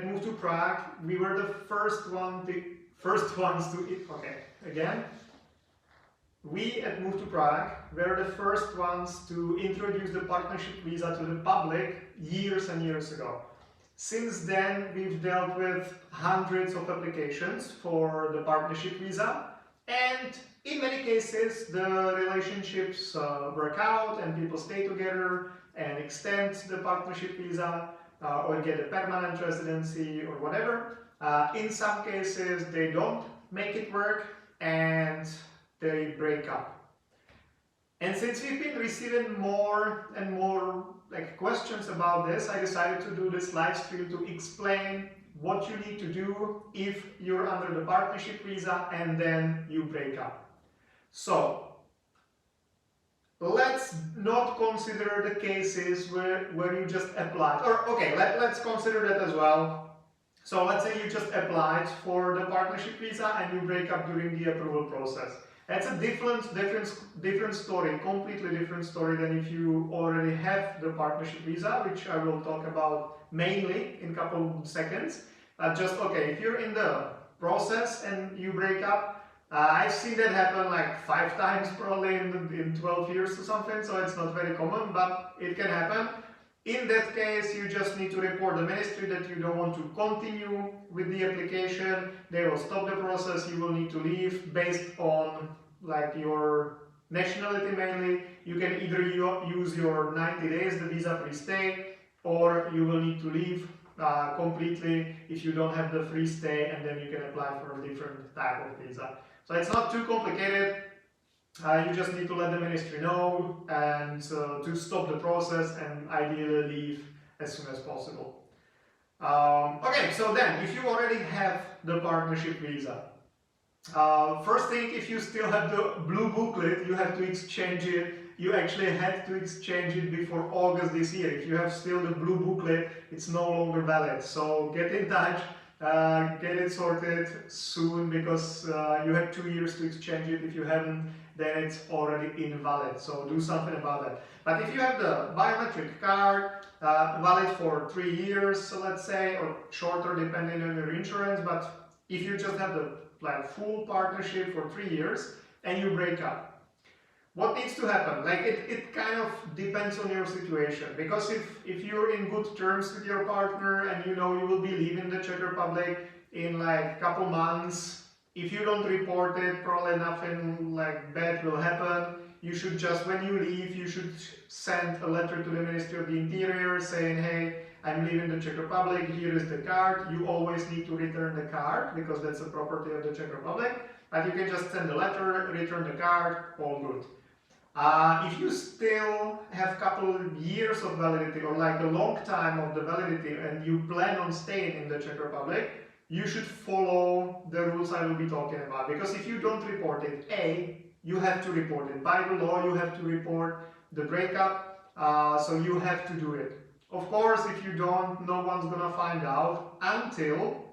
Move to Prague, we were the first ones to, okay, again. We at Move to Prague were the first ones to introduce the partnership visa to the public years and years ago. Since then, we've dealt with hundreds of applications for the partnership visa, and in many cases, the relationships work out and people stay together and extend the partnership visa or get a permanent residency or whatever. In some cases, they don't make it work and they break up. And since we've been receiving more and more questions about this, I decided to do this live stream to explain what you need to do if you're under the partnership visa and then you break up. So let's not consider the cases where you just applied, or okay, let's consider that as well. So let's say you just applied for the partnership visa and you break up during the approval process. That's a different story, completely different story than if you already have the partnership visa, which I will talk about mainly in a couple of seconds. Just okay, if you're in the process and you break up, I've seen that happen like 5 times probably in 12 years or something, so it's not very common, but it can happen. In that case, you just need to report the ministry that you don't want to continue with the application. They will stop the process, you will need to leave based on your nationality mainly. You can either use your 90 days, the visa-free stay, or you will need to leave completely if you don't have the free stay, and then you can apply for a different type of visa. So it's not too complicated. You just need to let the ministry know and to stop the process and ideally leave as soon as possible. Okay, so then if you already have the partnership visa, first thing, if you still have the blue booklet, you have to exchange it. You actually had to exchange it before August this year. If you have still the blue booklet, it's no longer valid. So get in touch, get it sorted soon, because you have 2 years to exchange it. If you haven't, then it's already invalid. So do something about that. But if you have the biometric card, valid for 3 years, so let's say, or shorter depending on your insurance, but if you just have the full partnership for 3 years and you break up, what needs to happen? It kind of depends on your situation, because if you're in good terms with your partner and you know you will be leaving the Czech Republic in a couple months, if you don't report it, probably nothing bad will happen. You should just, when you leave, you should send a letter to the Ministry of the Interior saying, hey, I'm leaving the Czech Republic, here is the card. You always need to return the card, because that's a property of the Czech Republic. But you can just send the letter, return the card, all good. If you still have a couple of years of validity, or a long time of the validity, and you plan on staying in the Czech Republic, you should follow the rules I will be talking about. Because if you don't report it, you have to report it. By the law, you have to report the breakup, so you have to do it. Of course, if you don't, no one's gonna find out until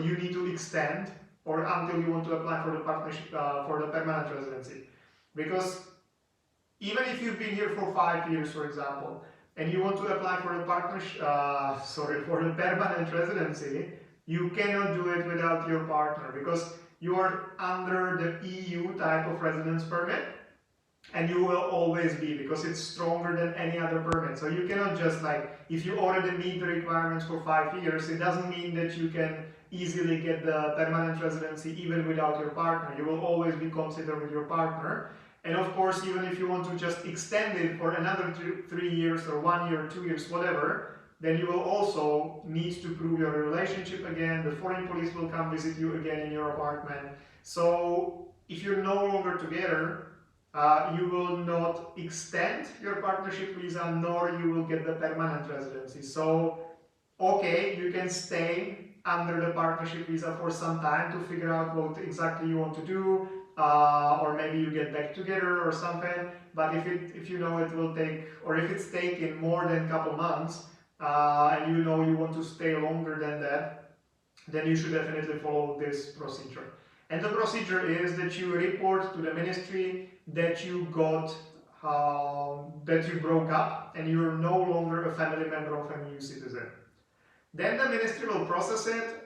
you need to extend, or until you want to apply for the partnership, for the permanent residency. Because even if you've been here for 5 years, for example, and you want to apply for the for the permanent residency, you cannot do it without your partner, because you are under the EU type of residence permit, and you will always be, because it's stronger than any other permit. So you cannot just if you already meet the requirements for 5 years, it doesn't mean that you can easily get the permanent residency even without your partner. You will always be considered with your partner. And of course, even if you want to just extend it for another 3 years or 1 year, 2 years, whatever, then you will also need to prove your relationship again. The foreign police will come visit you again in your apartment. So if you're no longer together, you will not extend your partnership visa, nor you will get the permanent residency. So, okay, you can stay under the partnership visa for some time to figure out what exactly you want to do, or maybe you get back together or something. But if you know it will take, or if it's taking more than a couple months, and you know you want to stay longer than that, then you should definitely follow this procedure. And the procedure is that you report to the ministry that you broke up and you're no longer a family member of an EU citizen. Then the ministry will process it.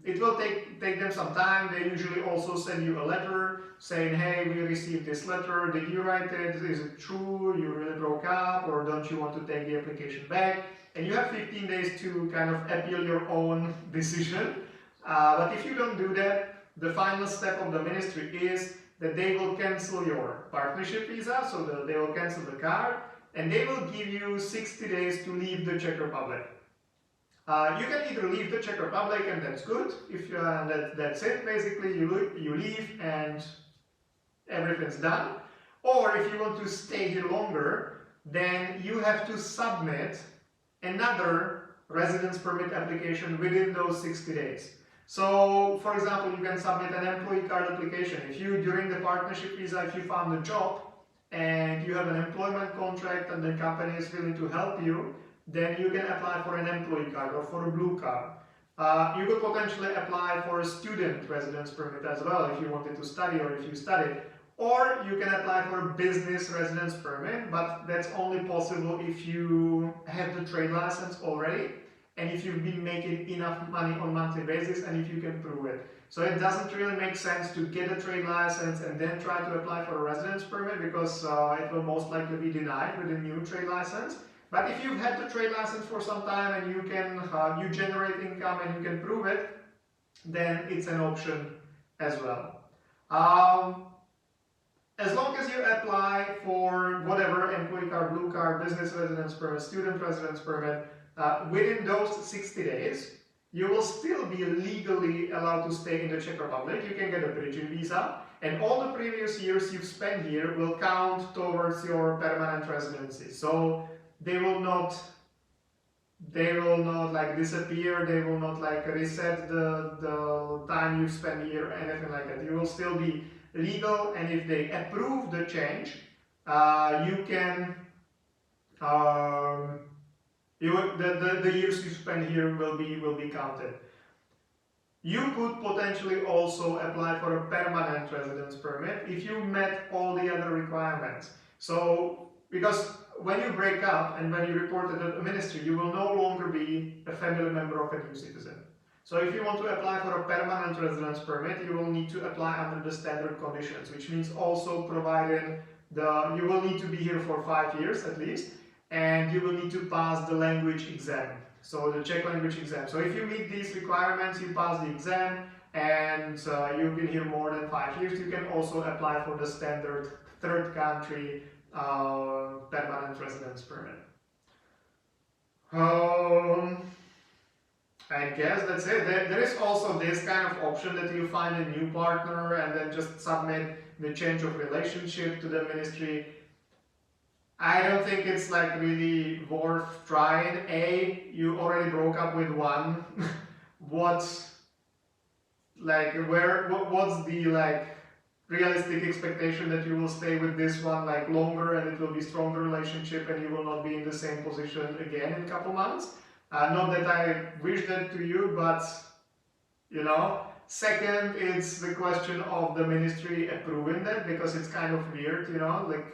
It will take them some time. They usually also send you a letter saying, hey, we received this letter, did you write it, is it true, you really broke up, or don't you want to take the application back? And you have 15 days to kind of appeal your own decision. But if you don't do that, the final step of the ministry is that they will cancel your partnership visa, so they will cancel the card, and they will give you 60 days to leave the Czech Republic. You can either leave the Czech Republic, and that's good. If that's it, basically you leave and everything's done. Or if you want to stay here longer, then you have to submit another residence permit application within those 60 days. So, for example, you can submit an employee card application. If you, during the partnership visa, if you found a job and you have an employment contract and the company is willing to help you, then you can apply for an employee card or for a blue card. You could potentially apply for a student residence permit as well if you wanted to study or if you studied. Or you can apply for a business residence permit, but that's only possible if you have the trade license already and if you've been making enough money on a monthly basis and if you can prove it. So it doesn't really make sense to get a trade license and then try to apply for a residence permit because it will most likely be denied with a new trade license. But if you've had the trade license for some time and you can you generate income and you can prove it, then it's an option as well. As long as you apply for whatever employee card, blue card, business residence permit, student residence permit, within those 60 days, you will still be legally allowed to stay in the Czech Republic. You can get a bridging visa, and all the previous years you've spent here will count towards your permanent residency. So they will not like disappear, they will not like reset the time you've spent here, anything like that. You will still be legal, and if they approve the change, you can the years you spend here will be counted. You could potentially also apply for a permanent residence permit if you met all the other requirements. So, because when you break up and when you report to the ministry, you will no longer be a family member of a new citizen. So if you want to apply for a permanent residence permit, you will need to apply under the standard conditions, which means also providing you will need to be here for 5 years at least, and you will need to pass the language exam, so the Czech language exam. So if you meet these requirements, you pass the exam, and you've been here more than 5 years, you can also apply for the standard third country permanent residence permit. I guess that's it. There is also this kind of option that you find a new partner and then just submit the change of relationship to the ministry. I don't think it's like really worth trying. You already broke up with one. What's the like realistic expectation that you will stay with this one like longer and it will be stronger relationship and you will not be in the same position again in a couple months? Not that I wish that to you, but you know. Second, it's the question of the ministry approving that, because it's kind of weird, you know, like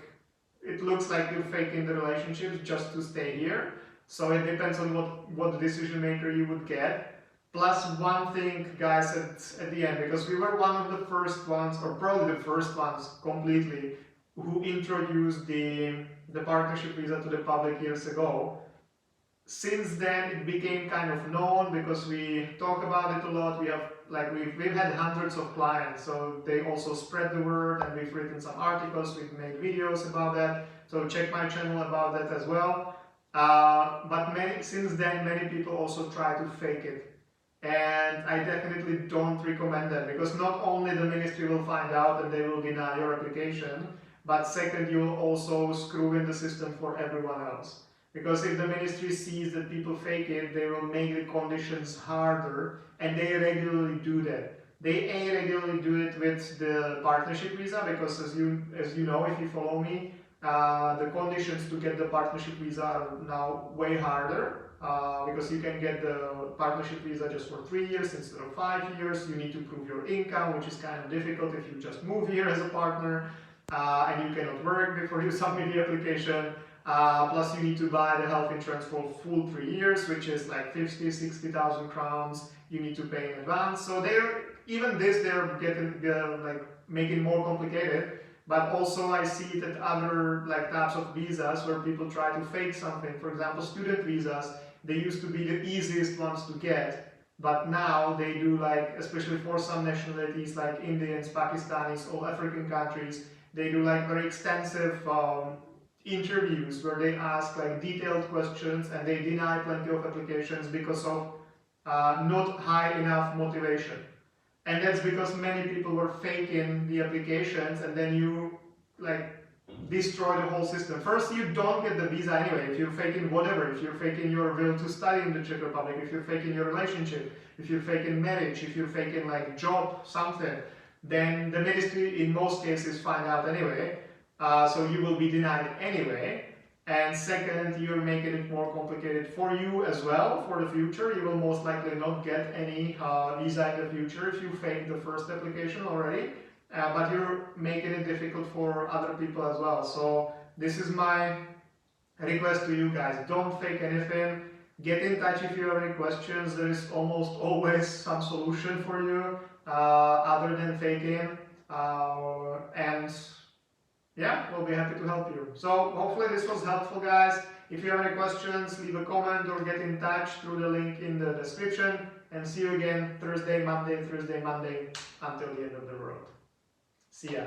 it looks like you're faking the relationships just to stay here. So it depends on what decision maker you would get. Plus one thing, guys, at the end, because we were one of the first ones, or probably the first ones completely, who introduced the partnership visa to the public years ago. Since then, it became kind of known because we talk about it a lot. We've had hundreds of clients, so they also spread the word, and we've written some articles, we've made videos about that. So check my channel about that as well. But since then, many people also try to fake it, and I definitely don't recommend that, because not only the ministry will find out and they will deny your application, but second, you'll also screw in the system for everyone else. Because if the ministry sees that people fake it, they will make the conditions harder, and they regularly do that. They regularly do it with the partnership visa, because as you know, if you follow me, the conditions to get the partnership visa are now way harder, because you can get the partnership visa just for 3 years instead of 5 years. You need to prove your income, which is kind of difficult if you just move here as a partner, and you cannot work before you submit the application. Plus you need to buy the health insurance for full 3 years, which is like 50-60,000 crowns you need to pay in advance. So they're like making more complicated. But also I see that other like types of visas where people try to fake something. For example, student visas, they used to be the easiest ones to get, but now they do, like, especially for some nationalities like Indians, Pakistanis, all African countries, they do like very extensive interviews where they ask like detailed questions, and they deny plenty of applications because of not high enough motivation. And that's because many people were faking the applications, and then you like destroy the whole system. First, you don't get the visa anyway if you're faking whatever. If you're faking your will to study in the Czech Republic, if you're faking your relationship, if you're faking marriage, if you're faking like job, something, then the ministry in most cases find out anyway. So you will be denied anyway. And second, you're making it more complicated for you as well for the future. You will most likely not get any visa in the future if you fake the first application already. But you're making it difficult for other people as well. So this is my request to you guys. Don't fake anything. Get in touch if you have any questions. There is almost always some solution for you other than faking. And yeah, we'll be happy to help you. So hopefully this was helpful, guys. If you have any questions, leave a comment or get in touch through the link in the description. And see you again Thursday, Monday, until the end of the world. See ya.